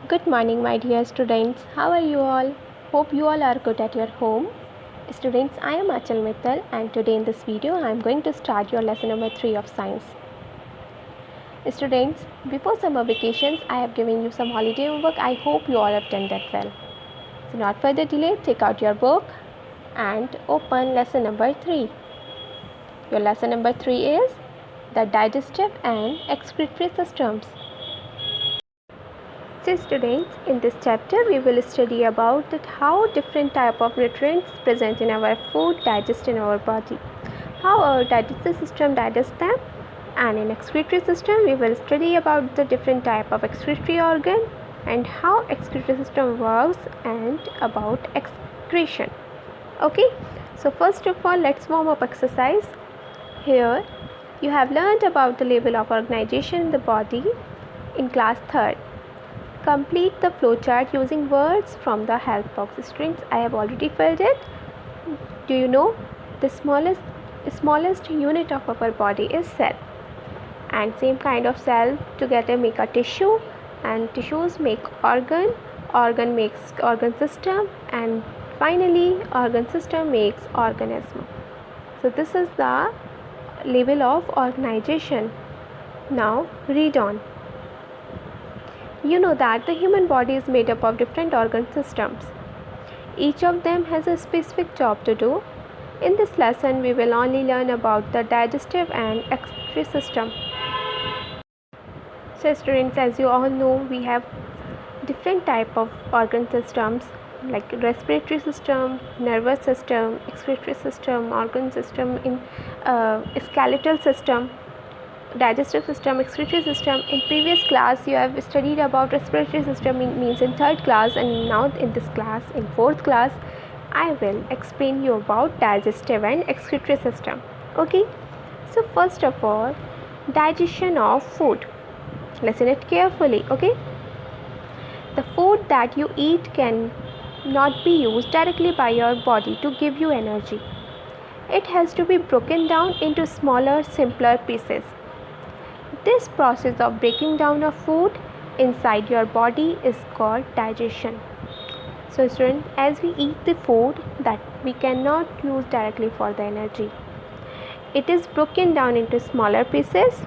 Good morning, my dear students. How are you all? Hope you all are good at your home. Students, I am Achal Mittal, and today in this video I am going to start your lesson number 3 of science. Students, before summer vacations I have given you some holiday homework. I hope you all have done that well. So not further delay, take out your book and open lesson number 3. Your lesson number 3 is the digestive and excretory systems. So students, in this chapter we will study about how different type of nutrients present in our food digest in our body, how our digestive system digests them, and in excretory system we will study about the different type of excretory organ and how excretory system works and about excretion. Okay, so first of all let's warm up exercise. Here you have learned about the level of organization in the body in class 3rd. Complete the flowchart using words from the help box. Students, I have already filled it. Do you know the smallest unit of our body is cell, and same kind of cell together make a tissue, and tissues make organ makes organ system, and finally organ system makes organism. So this is the level of organization. Now read on. You know that the human body is made up of different organ systems. Each of them has a specific job to do. In this lesson, we will only learn about the digestive and excretory system. So students, as you all know, we have different type of organ systems like respiratory system, nervous system, excretory system, organ system, in skeletal system, digestive system, excretory system. In previous class you have studied about respiratory system means in 3rd class, and now in this class in 4th class I will explain you about digestive and excretory system. Okay, so first of all, digestion of food. Listen it carefully. Okay, the food that you eat can not be used directly by your body to give you energy. It has to be broken down into smaller, simpler pieces. This process of breaking down of food inside your body is called digestion. So students, as we eat the food that we cannot use directly for the energy, it is broken down into smaller pieces.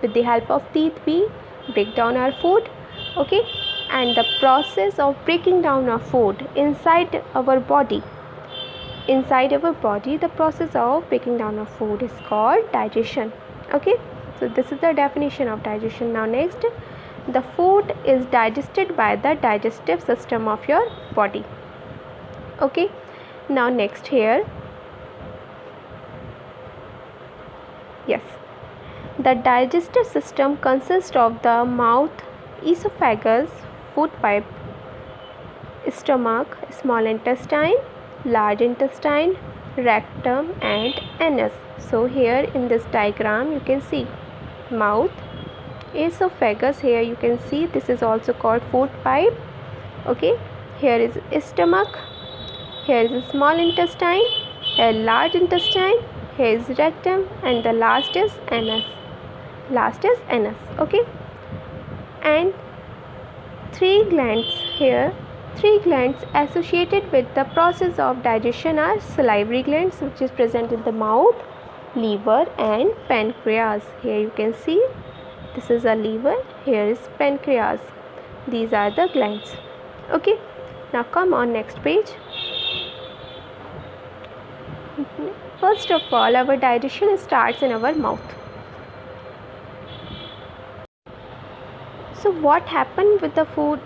With the help of teeth we break down our food. Okay, and the process of breaking down our food inside our body, the process of breaking down of food is called digestion. Okay, so this is the definition of digestion. Now next, the food is digested by the digestive system of your body. Okay, now next here, yes, the digestive system consists of the mouth, esophagus, food pipe, stomach, small intestine, large intestine, rectum and anus. So here in this diagram you can see mouth, esophagus, here you can see this is also called food pipe. Okay, here is stomach, here is a small intestine, here large intestine, here is rectum, and the last is anus. Okay, and three glands associated with the process of digestion are salivary glands, which is present in the mouth, liver and pancreas. Here you can see this is a liver, here is pancreas. These are the glands. Okay, now come on next page. First of all, our digestion starts in our mouth. So what happened with the food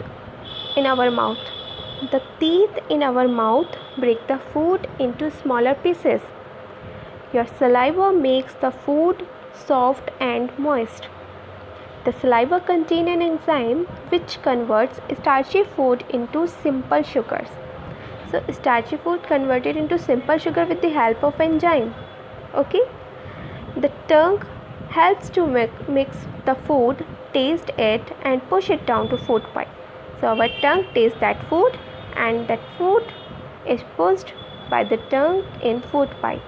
in our mouth? The teeth in our mouth break the food into smaller pieces. Your saliva makes the food soft and moist. The saliva contains an enzyme which converts starchy food into simple sugars. So starchy food converted into simple sugar with the help of enzyme. Okay, the tongue helps to mix the food, taste it and push it down to food pipe. So our tongue tastes that food, and that food is pushed by the tongue in food pipe.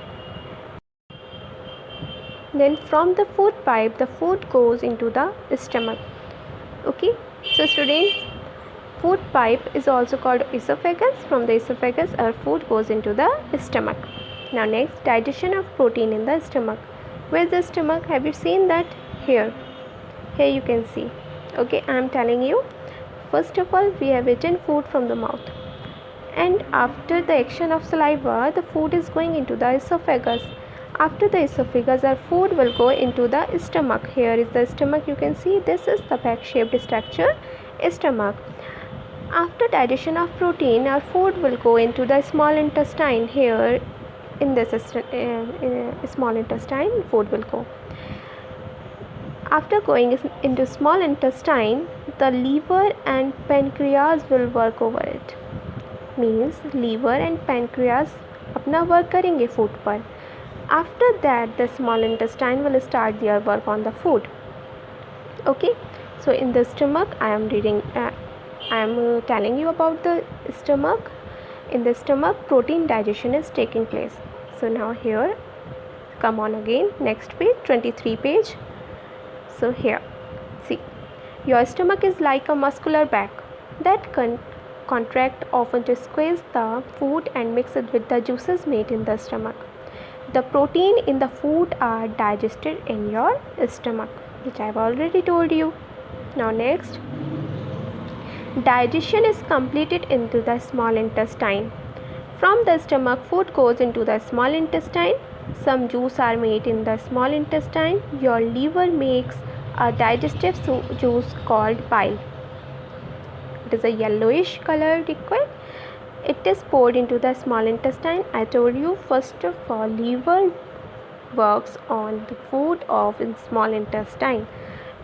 Then from the food pipe the food goes into the stomach. Okay, so students, food pipe is also called esophagus. From the esophagus our food goes into the stomach. Now next, digestion of protein in the stomach. Where is the stomach? Have you seen that? Here you can see. Okay, I am telling you. First of all, we have eaten food from the mouth, and after the action of saliva the food is going into the esophagus. After the esophagus our food will go into the stomach. Here is the stomach, you can see this is the bag shaped structure, stomach. After digestion of protein our food will go into the small intestine. Here in this small intestine food will go. After going into small intestine the liver and pancreas will work over it. Means liver and pancreas अपना work करेंगे food पर. After that the small intestine will start their work on the food. Okay, so in the stomach I am telling you about the stomach. In the stomach protein digestion is taking place. So now here, come on again, next page, 23 page. So here, see, your stomach is like a muscular bag that contract often to squeeze the food and mix it with the juices made in the stomach. The protein in the food are digested in your stomach, which I have already told you. Now next, digestion is completed into the small intestine. From the stomach food goes into the small intestine. Some juice are made in the small intestine. Your liver makes a digestive juice called bile. It is a yellowish colored liquid. It is poured into the small intestine. I told you, first of all, liver works on the food of in small intestine.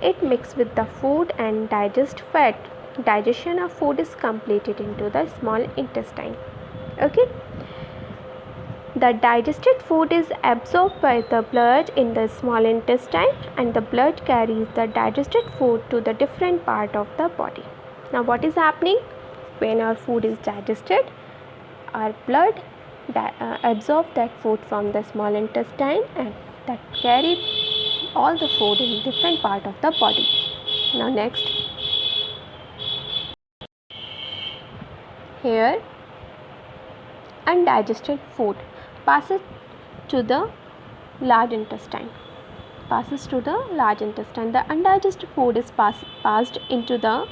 It mixes with the food and digests fat. Digestion of food is completed into the small intestine. Okay. The digested food is absorbed by the blood in the small intestine, and the blood carries the digested food to the different part of the body. Now what is happening? When our food is digested, our blood absorbs that food from the small intestine and that carries all the food in different part of the body. Now next, here undigested food passes to the large intestine. The undigested food is passed into the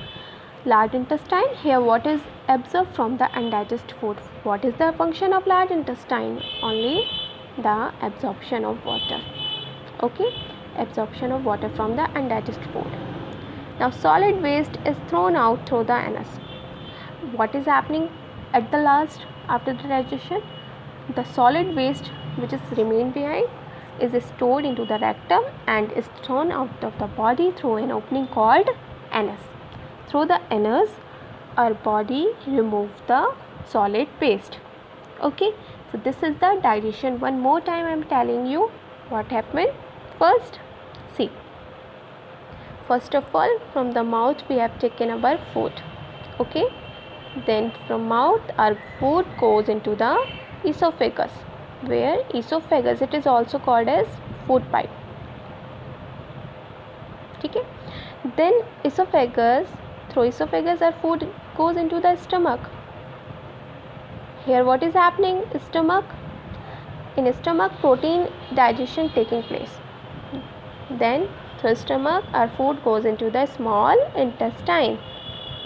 large intestine. Here what is absorbed from the undigested food? What is the function of large intestine? Only the absorption of water. Okay, absorption of water from the undigested food. Now solid waste is thrown out through the anus. What is happening at the last after the digestion? The solid waste which is remained behind is stored into the rectum and is thrown out of the body through an opening called anus. Through the anus our body removes the solid waste. Okay, so this is the digestion. One more time I am telling you what happened. First, see, first of all from the mouth we have taken our food. Okay, then from mouth our food goes into the esophagus, where esophagus, it is also called as food pipe. Okay, then esophagus, through esophagus our food goes into the stomach. Here what is happening? Stomach, in stomach protein digestion taking place. Then through stomach our food goes into the small intestine.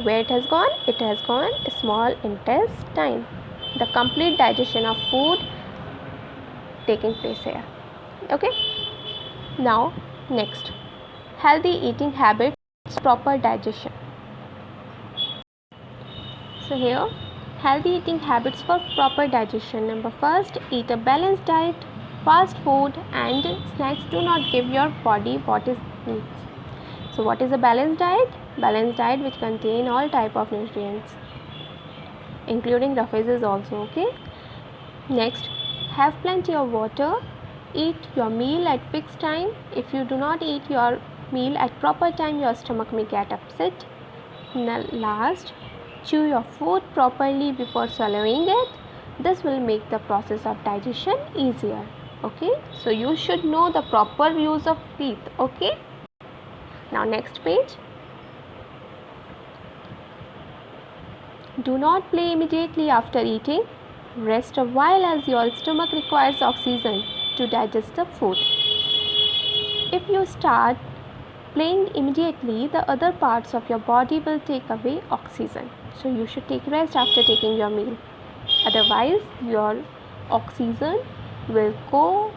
Where it has gone? It has gone small intestine. The complete digestion of food taking place here. Okay, now next, healthy eating habits, proper digestion. So here, healthy eating habits for proper digestion. Number first, eat a balanced diet. Fast food and snacks do not give your body what it needs. So what is a balanced diet? Balanced diet which contain all type of nutrients, including roughages also. Okay, next, have plenty of water. Eat your meal at fixed time. If you do not eat your meal at proper time, your stomach may get upset. Last, chew your food properly before swallowing it. This will make the process of digestion easier. Okay, so you should know the proper use of teeth. Okay, now next page. Do not play immediately after eating. Rest a while as your stomach requires oxygen to digest the food. If you start playing immediately, the other parts of your body will take away oxygen. So you should take rest after taking your meal. Otherwise, your oxygen will go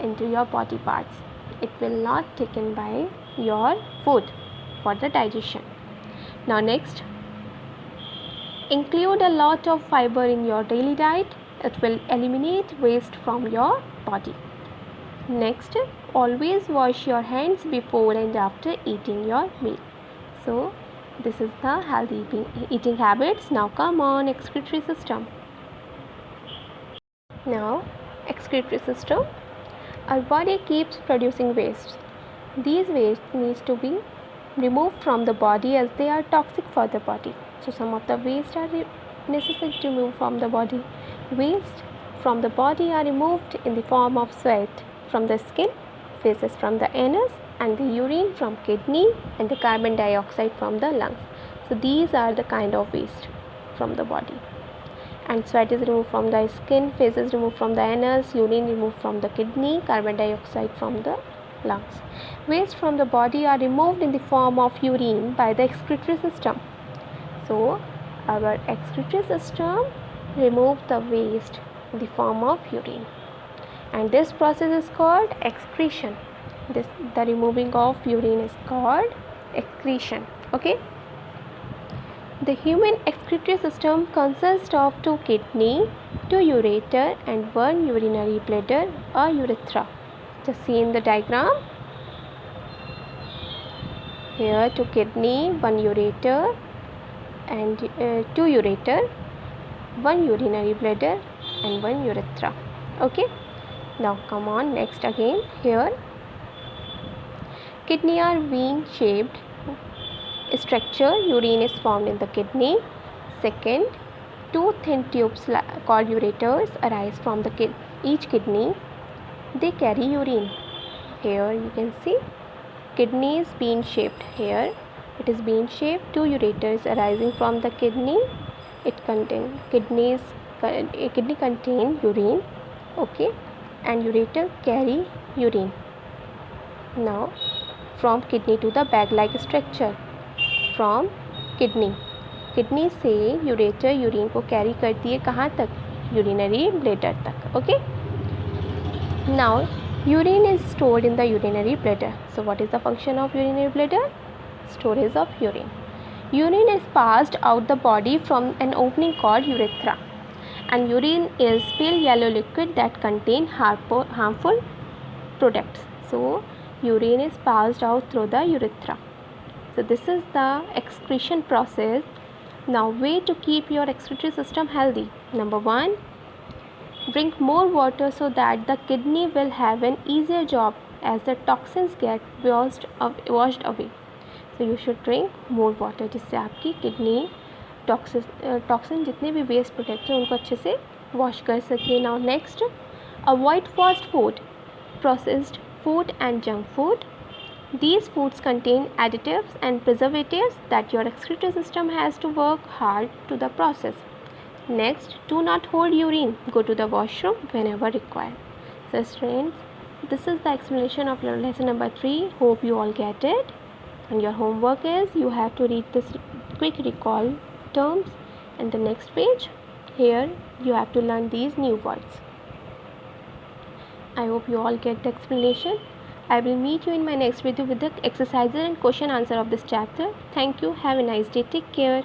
into your body parts. It will not taken by your food for the digestion. Now next, include a lot of fiber in your daily diet. It will eliminate waste from your body. Next, always wash your hands before and after eating your meal. So this is the healthy eating habits. Now come on, excretory system. Now, excretory system. Our body keeps producing waste. These waste needs to be removed from the body as they are toxic for the body. So some of the waste are necessary to remove from the body. Waste from the body are removed in the form of sweat from the skin, feces from the anus, and the urine from kidney, and the carbon dioxide from the lungs. So these are the kind of waste from the body. And sweat is removed from the skin, feces removed from the anus, urine removed from the kidney, carbon dioxide from the lungs. Waste from the body are removed in the form of urine by the excretory system. So our excretory system remove the waste in the form of urine, and this process is called excretion. The removing of urine is called excretion. Okay. The human excretory system consists of 2 kidney, 2 ureter, and 1 urinary bladder or urethra. Just see in the diagram. Here 2 kidney, 1 ureter, and 2 ureter, 1 urinary bladder, and 1 urethra. Okay. Now come on, next again. Here kidney are being shaped structure. Urine is formed in the kidney. Second, 2 thin tubes called ureters arise from each kidney. They carry urine. Here you can see kidney is being shaped. Here it is being shaped. 2 ureters arising from the kidney. Kidney contain urine. Okay, and ureter carry urine. Now from kidney to the bag-like structure. From kidney से ureter urine को carry करती है कहाँ तक? Urinary bladder तक. Okay. Now urine is stored in the urinary bladder. So what is the function of urinary bladder? Storage of urine. Urine is passed out the body from an opening called urethra, and urine is pale yellow liquid that contain harmful products. So urine is passed out through the urethra. So this is the excretion process. Now way to keep your excretory system healthy. Number 1, drink more water so that the kidney will have an easier job as the toxins get washed away. So you should drink more water जिससे आपकी kidney toxin जितने भी waste product हैं उनको अच्छे से wash कर सके. Now next, avoid fast food, processed food and junk food. These foods contain additives and preservatives that your excretory system has to work hard to the process. Next, do not hold urine. Go to the washroom whenever required. So friends, this is the explanation of your lesson number 3. Hope you all get it. And your homework is you have to read this quick recall terms and the next page. Here you have to learn these new words. I hope you all get the explanation. I will meet you in my next video with the exercises and question answer of this chapter. Thank you. Have a nice day. Take care.